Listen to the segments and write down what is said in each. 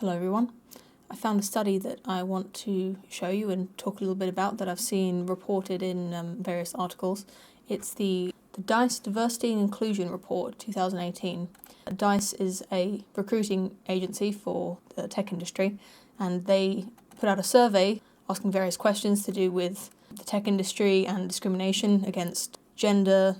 Hello everyone. I found a study that I want to show you and talk a little bit about that I've seen reported in various articles. It's the DICE Diversity and Inclusion Report 2018. DICE is a recruiting agency for the tech industry, and they put out a survey asking various questions to do with the tech industry and discrimination against gender,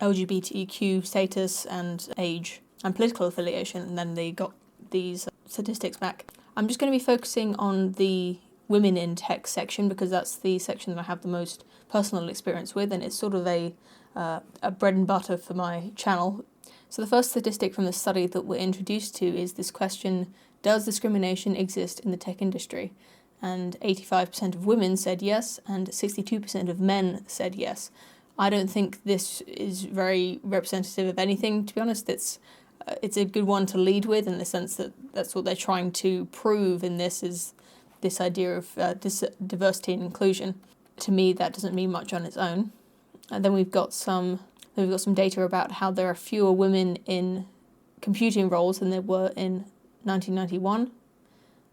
LGBTQ status and age and political affiliation, and then they got these statistics back. I'm just going to be focusing on the women in tech section because that's the section that I have the most personal experience with, and it's sort of a bread and butter for my channel. So the first statistic from the study that we're introduced to is this question: does discrimination exist in the tech industry? And 85% of women said yes, and 62% of men said yes. I don't think this is very representative of anything, to be honest. It's a good one to lead with in the sense that that's what they're trying to prove in this, is this idea of diversity and inclusion. To me, that doesn't mean much on its own. And then we've got some data about how there are fewer women in computing roles than there were in 1991.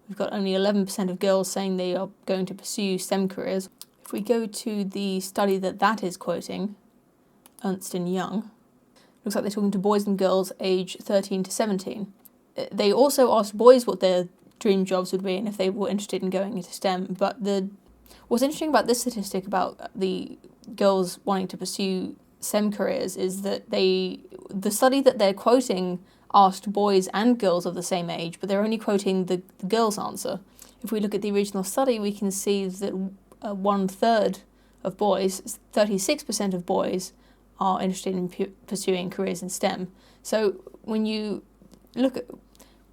We've got only 11% of girls saying they are going to pursue STEM careers. If we go to the study that is quoting, Ernst & Young, looks like they're talking to boys and girls age 13 to 17. They also asked boys what their dream jobs would be and if they were interested in going into STEM. But what's interesting about this statistic about the girls wanting to pursue STEM careers is that the study that they're quoting asked boys and girls of the same age, but they're only quoting the girls' answer. If we look at the original study, we can see that 1/3 of boys, 36% of boys, are interested in pursuing careers in STEM. So when you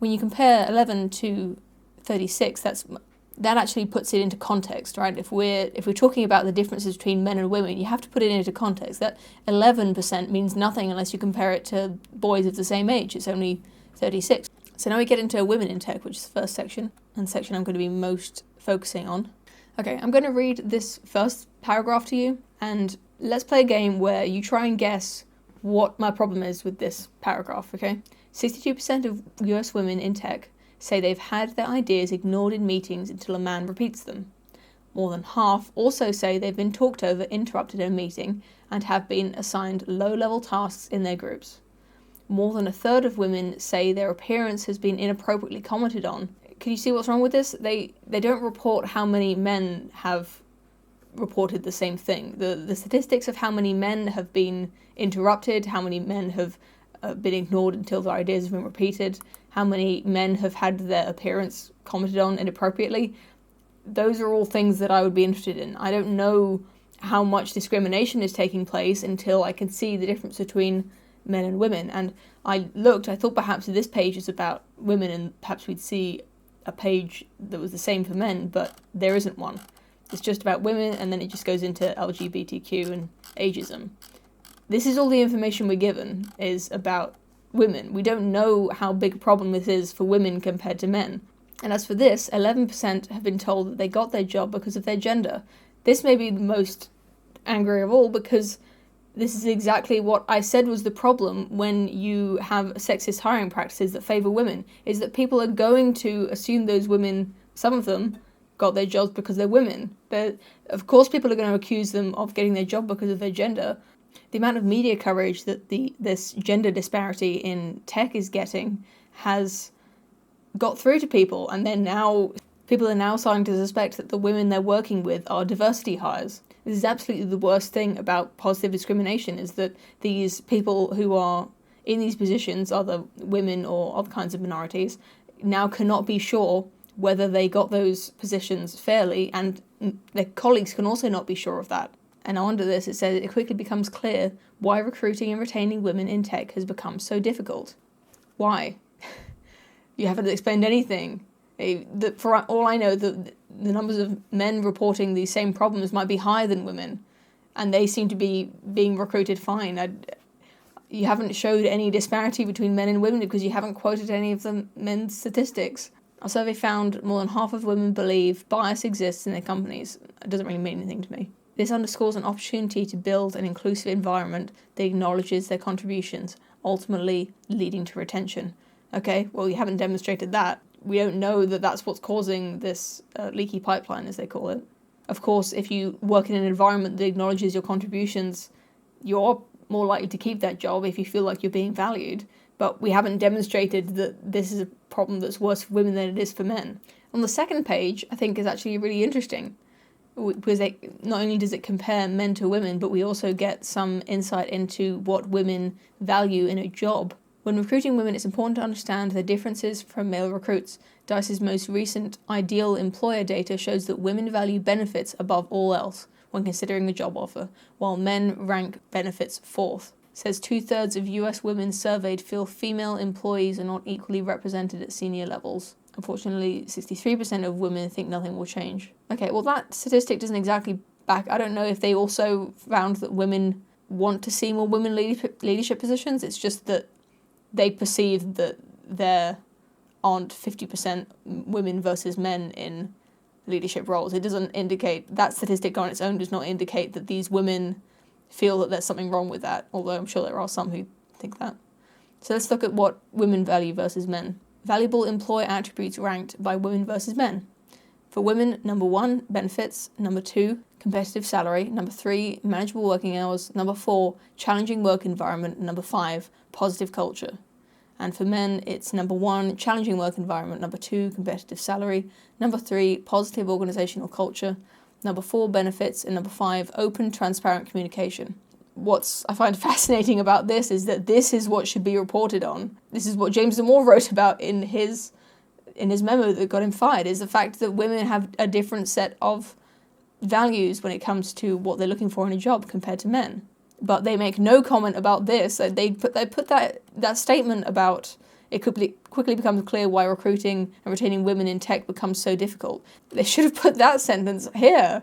compare 11 to 36, that actually puts it into context, right? If we're talking about the differences between men and women, you have to put it into context. That 11% means nothing unless you compare it to boys of the same age. It's only 36. So now we get into women in tech, which is the first section, and the section I'm going to be most focusing on. Okay, I'm going to read this first paragraph to you, and let's play a game where you try and guess what my problem is with this paragraph, okay? 62% of US women in tech say they've had their ideas ignored in meetings until a man repeats them. More than half also say they've been talked over, interrupted in a meeting, and have been assigned low-level tasks in their groups. More than 1/3 of women say their appearance has been inappropriately commented on. Can you see what's wrong with this? They don't report how many men have reported the same thing. The statistics of how many men have been interrupted, how many men have been ignored until their ideas have been repeated, how many men have had their appearance commented on inappropriately, those are all things that I would be interested in. I don't know how much discrimination is taking place until I can see the difference between men and women. And I thought perhaps this page is about women and perhaps we'd see a page that was the same for men, but there isn't one. It's just about women, and then it just goes into LGBTQ and ageism. This is all the information we're given, is about women. We don't know how big a problem this is for women compared to men. And as for this, 11% have been told that they got their job because of their gender. This may be the most angry of all, because this is exactly what I said was the problem when you have sexist hiring practices that favour women, is that people are going to assume those women, some of them, got their jobs because they're women. Of course people are going to accuse them of getting their job because of their gender. The amount of media coverage that this gender disparity in tech is getting has got through to people, and people are now starting to suspect that the women they're working with are diversity hires. This is absolutely the worst thing about positive discrimination, is that these people who are in these positions, other women or other kinds of minorities, now cannot be sure whether they got those positions fairly, and their colleagues can also not be sure of that. And now under this, it says it quickly becomes clear why recruiting and retaining women in tech has become so difficult. Why? You haven't explained anything. For all I know, the numbers of men reporting these same problems might be higher than women, and they seem to be being recruited fine. You haven't showed any disparity between men and women because you haven't quoted any of the men's statistics. Our survey found more than half of women believe bias exists in their companies. It doesn't really mean anything to me. This underscores an opportunity to build an inclusive environment that acknowledges their contributions, ultimately leading to retention. Okay, well, you haven't demonstrated that. we don't know that that's what's causing this leaky pipeline, as they call it. Of course, if you work in an environment that acknowledges your contributions, you're more likely to keep that job if you feel like you're being valued. But we haven't demonstrated that this is a problem that's worse for women than it is for men. On the second page, I think is actually really interesting, because not only does it compare men to women, but we also get some insight into what women value in a job. When recruiting women, it's important to understand the differences from male recruits. DICE's most recent ideal employer data shows that women value benefits above all else when considering a job offer, while men rank benefits fourth. It says 2/3 of US women surveyed feel female employees are not equally represented at senior levels. Unfortunately, 63% of women think nothing will change. Okay, well that statistic doesn't exactly back... I don't know if they also found that women want to see more women leadership positions. It's just that they perceive that there aren't 50% women versus men in leadership roles. It doesn't indicate... That statistic on its own does not indicate that these women feel that there's something wrong with that, although I'm sure there are some who think that. So let's look at what women value versus men. Valuable employer attributes ranked by women versus men. For women, number 1, benefits. Number 2, competitive salary. Number 3, manageable working hours. Number 4, challenging work environment. Number 5, positive culture. And for men, it's number 1, challenging work environment. Number 2, competitive salary. Number 3, positive organizational culture. Number 4, benefits. And number 5, open, transparent communication. What I find fascinating about this is that this is what should be reported on. This is what James Damore wrote about in his memo that got him fired, is the fact that women have a different set of values when it comes to what they're looking for in a job compared to men. But they make no comment about this. They put that statement about it quickly becomes clear why recruiting and retaining women in tech becomes so difficult. They should have put that sentence here.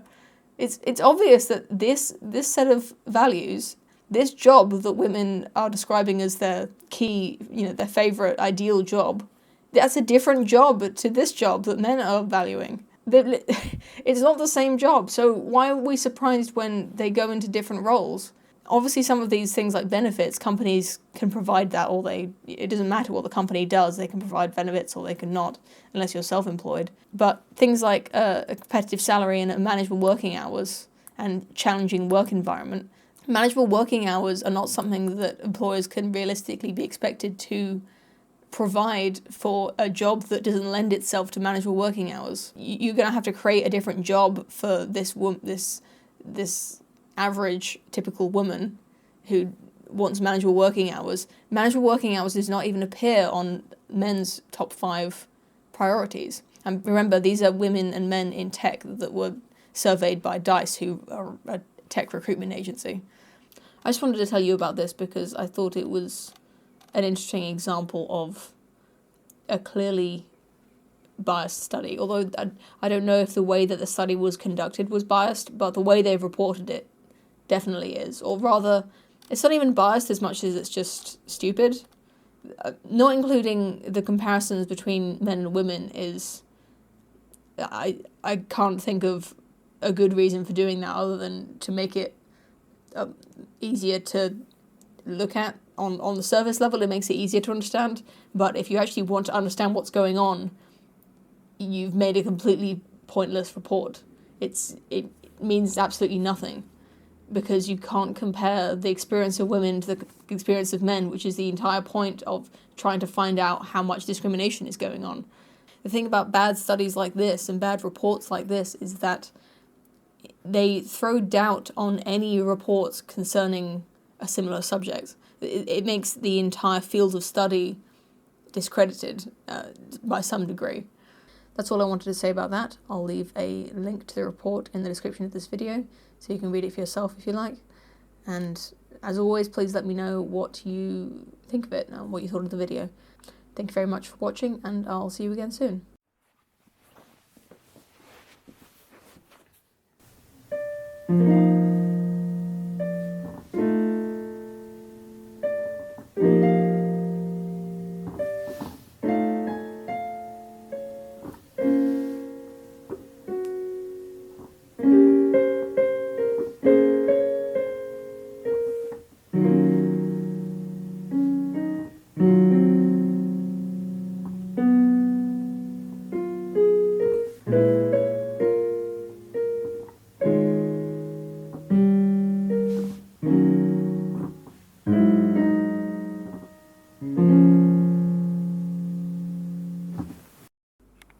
It's obvious that this set of values, this job that women are describing as their key, their favorite ideal job, that's a different job to this job that men are valuing. It's not the same job, so why are we surprised when they go into different roles? Obviously, some of these things like benefits, companies can provide that, or it doesn't matter what the company does, they can provide benefits or they can not, unless you're self-employed. But things like a competitive salary and manageable working hours and challenging work environment, manageable working hours are not something that employers can realistically be expected to provide for a job that doesn't lend itself to manageable working hours. You're going to have to create a different job for this average, typical woman who wants manageable working hours. Manageable working hours does not even appear on men's top 5 priorities. And remember, these are women and men in tech that were surveyed by DICE, who are a tech recruitment agency. I just wanted to tell you about this because I thought it was an interesting example of a clearly biased study. Although I don't know if the way that the study was conducted was biased, but the way they've reported it definitely is. Or rather, it's not even biased as much as it's just stupid. Not including the comparisons between men and women is... I can't think of a good reason for doing that other than to make it easier to look at. On the surface level, it makes it easier to understand. But if you actually want to understand what's going on, you've made a completely pointless report. It means absolutely nothing, because you can't compare the experience of women to the experience of men, which is the entire point of trying to find out how much discrimination is going on. The thing about bad studies like this and bad reports like this is that they throw doubt on any reports concerning a similar subject. It makes the entire field of study discredited by some degree. That's all I wanted to say about that. I'll leave a link to the report in the description of this video, so you can read it for yourself if you like. And as always, please let me know what you think of it and what you thought of the video. Thank you very much for watching, and I'll see you again soon.